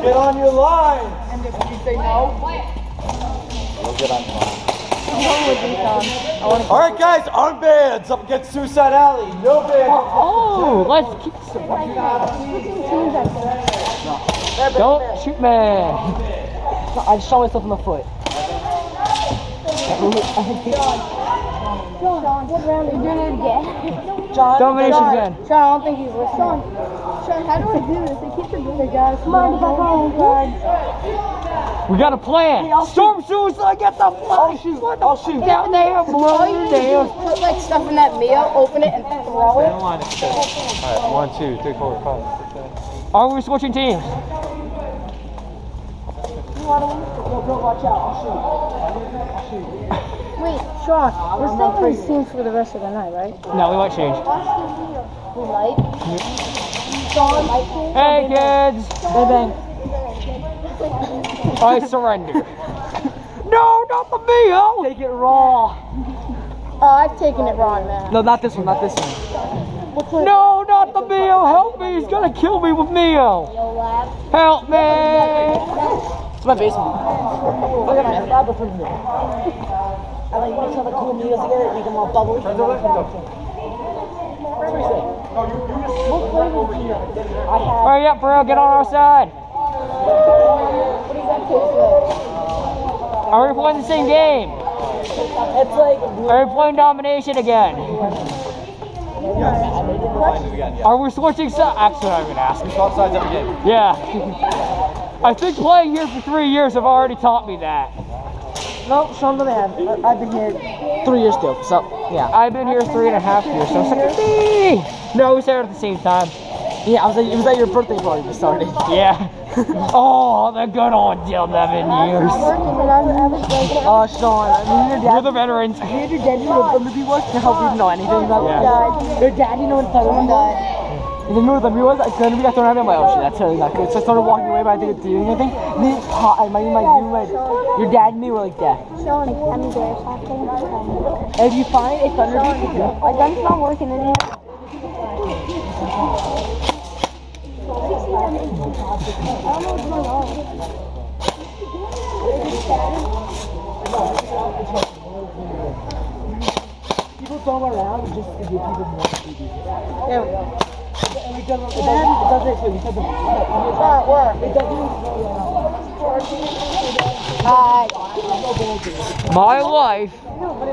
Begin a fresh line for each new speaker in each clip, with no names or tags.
Get on your line.
And if you say no,
We'll get on your line.
I'm
All right, guys, armbands up against Suicide Alley. No bands.
Oh, let's keep some. Don't shoot me.
I just shot myself in the foot.
Sean, what round are you doing it again?
Domination again.
Sean, I don't think he's listening. Sean, how do I do this? I keep forgetting the guys. Come on,
We got a plan. Storm suicide, get the flash.
I'll shoot.
Down there, blow
All you
you
need to do
down.
is put like stuff in that meal, open it, and throw it.
Line is set. All right, 1, 2, 3, 4, 5, 6, 7.
Are we switching teams?
Watch out, I'll shoot.
Wait, Sean, we're staying in the teams for the rest of the night, right?
No, we might change.
Light? Sean, light team?
Hey, kids.
Bang bang.
I surrender. No, not the meal.
Take it raw.
Oh, I've taken it wrong, man.
No, not this one, not this one.
No, not the meal. Help me. He's gonna kill me with meal.
Yo, lab.
Help me.
It's my basement. Look at my lab for me. I like mix all the cool meals together, make them all bubbly.
What flavor do you know?
Hurry up, bro. Get on our side.
What does that taste like?
Are we playing the same game?
It's like
Are we playing domination again? Are we switching sides? Actually, I'm gonna ask.
We swap sides every game.
Yeah. I think playing here for 3 years have already taught me that.
no, Sean doesn't have. I've been here 3 years still, so yeah.
I've been here 3.5 years, so it's like me. No, we started at the same time.
Yeah, it was at your birthday party we started.
Yeah. Oh, the good old 11 years.
Sean, I mean your
We're
dad.
the veterans.
Your dad knew what Thunder was to help you know anything about
Yeah.
Your dad didn't know what Thunder was. You didn't know what Thunder was? Thunder got thrown out of my ocean. That's totally not good. So I started walking away, but I didn't do anything. And then your dad and me were like death.
Sean, I'm the airsoft thing.
And if you find a Thunder beat, pick it up.
My gun's not working anymore. I don't know what's going on.
People throw them around just to give people more CDs.
There we go.
And it doesn't explain. You said the
It's not work.
it doesn't.
Hi.
My life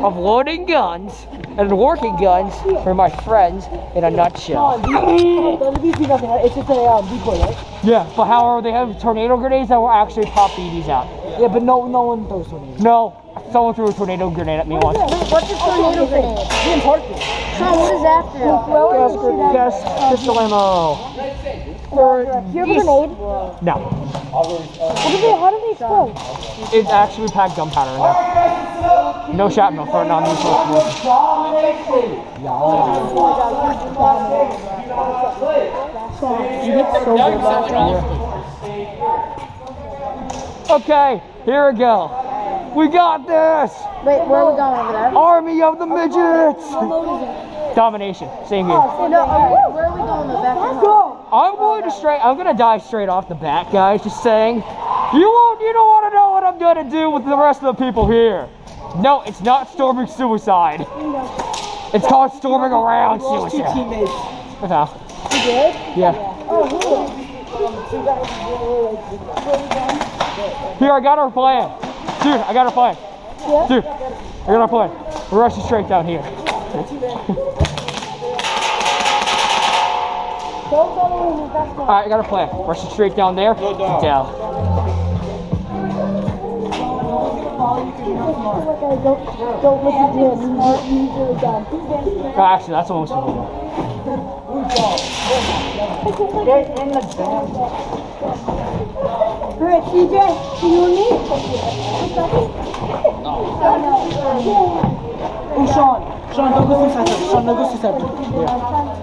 of loading guns and working guns for my friends in a nutshell.
Thunder beats do nothing. It's just a decoy, right?
Yeah, but however, they have tornado grenades that will actually pop BBs out.
Yeah, but no one throws one.
No, someone threw a tornado grenade at me once.
What's a tornado grenade?
The Antarctic.
Sean, what does that do?
Guess pistol ammo.
Do you have a grenade?
No,
How do they explode?
it's actually packed gunpowder in there. No shrapnel for a non-lethal explosion.
You get so good about
Okay, here we go. We got this!
Wait, where are we going over there?
Army of the Midgets! Domination, same game.
No, where are we going? The back of the house?
I'm gonna die straight off the bat, guys, just saying. You don't wanna know what I'm gonna do with the rest of the people here. No, it's not storming suicide. It's called storming around suicide.
Teammates.
What's up?
You did?
Yeah.
Oh, cool.
Here, I got our plan. Dude, I got our plan.
Yeah?
Dude, I got our plan. We're rushing straight down here. Alright, I got a plan. Rushing straight down there. Down.
Don't listen to him. He's really dumb.
Actually, that's almost cool.
Get in the bag.
Alright, CJ, you and me?
Oh, Sean, don't go suicide. Sean, don't go suicide. Yeah.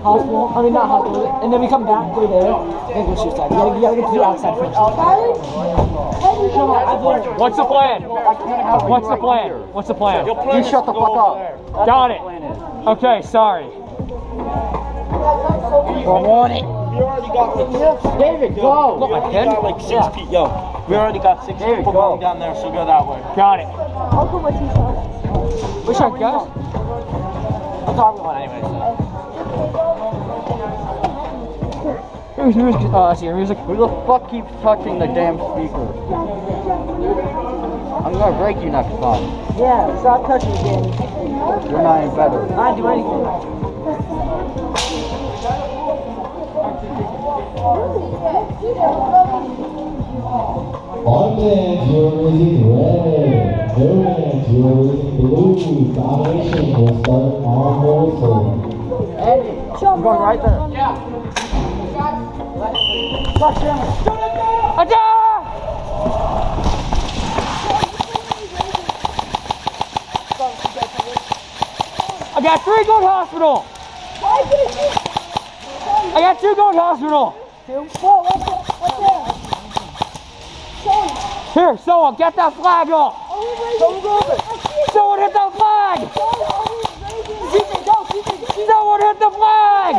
Hospital. I mean, not hospital. And then we come back, go there, and go suicide. You gotta get to the outside first.
What's the plan? What's the plan? What's the plan?
You shut the fuck up.
Got it. Okay, sorry.
We're on it.
already got like
David, go.
What, my head?
got like 6 people. Yo, we already got 6 people going down there, so go that way.
Got it.
I'll go with you, son.
What's up, guys?
That's all I'm going anyway.
Here's music. Let's see your music.
Who the fuck keeps touching the damn speaker? I'm gonna break you next time.
Yeah, stop touching the game.
You're not any better.
I didn't do anything.
Our fans, you're using red. Their fans, you're using blue. Domination will start on Mosul.
I'm going right there.
I got 3 going to hospital. I got 2 going to hospital. Here, someone get that flag off. Someone hit the flag. Someone hit the flag.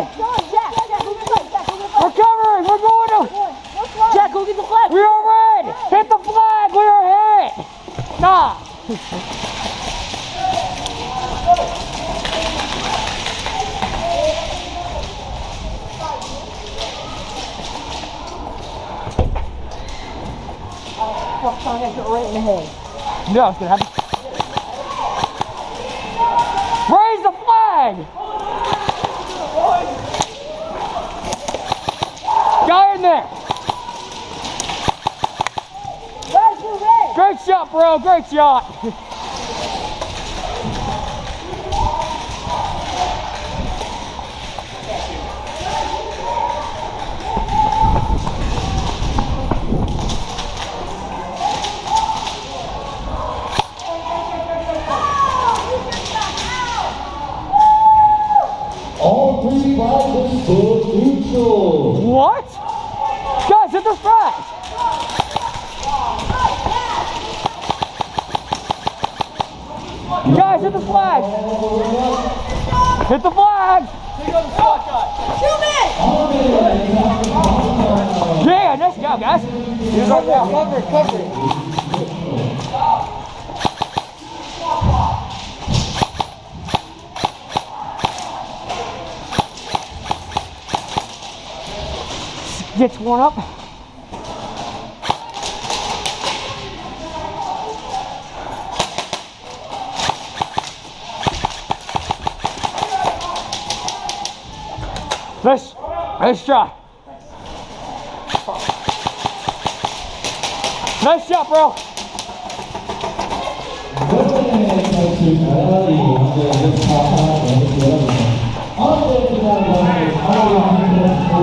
We're covering. We're going to.
Jack, go get the flag.
We are red. Hit the flag. We are hit. Nah.
Fuck, son, I got hit right in the head.
No, it's gonna happen. Raise the flag. Guy in there. Great shot, bro. Great shot.
All 3 flags are still neutral.
What? Guys, hit the flag. Guys, hit the flag. Hit the flag. Yeah, nice job, guys. Gets one up. Nice shot. Nice shot, bro.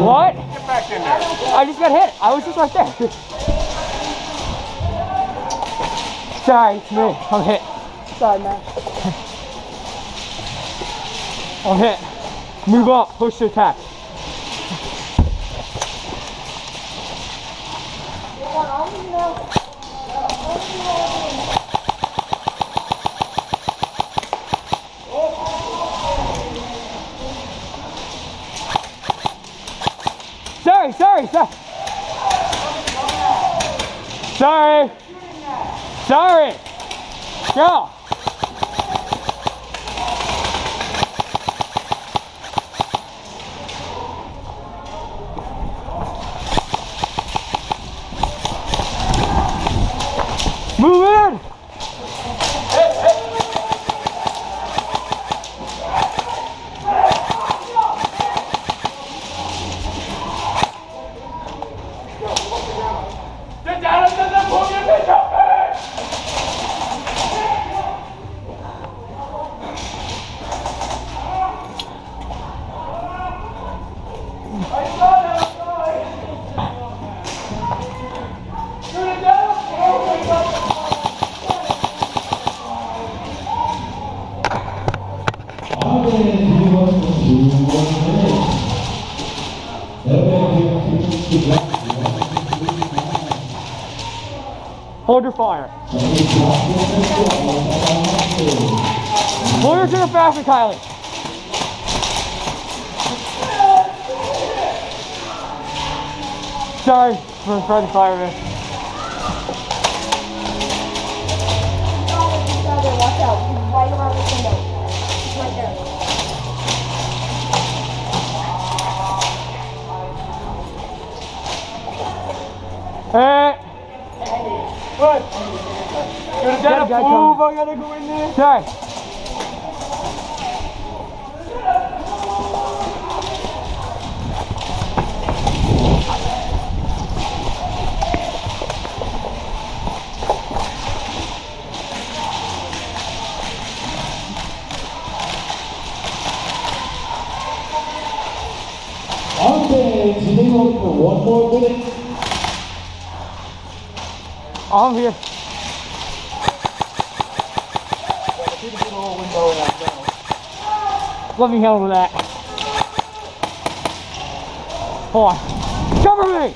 What?
Get back in there.
I just got hit. I was just right there. Sorry, it's me. I'm hit.
Sorry, man.
I'm hit. Move up. Push to attack. Sorry. Go. Move in. Hold your fire. Pull your trigger faster, Kylie. Sorry for the fireman.
Watch out. He's right around the window. He's right there.
Hey!
What? You're
Got a guy
move,
coming.
I gotta go in there.
Sorry.
Okay, do you think we'll for one more minute?
I'm here. Let me handle that. Hold on. Cover me!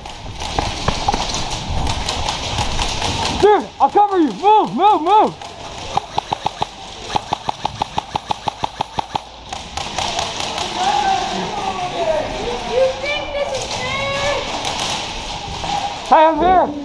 Dude, I'll cover you. Move, move, move.
You think this is fair?
Hey, I'm here.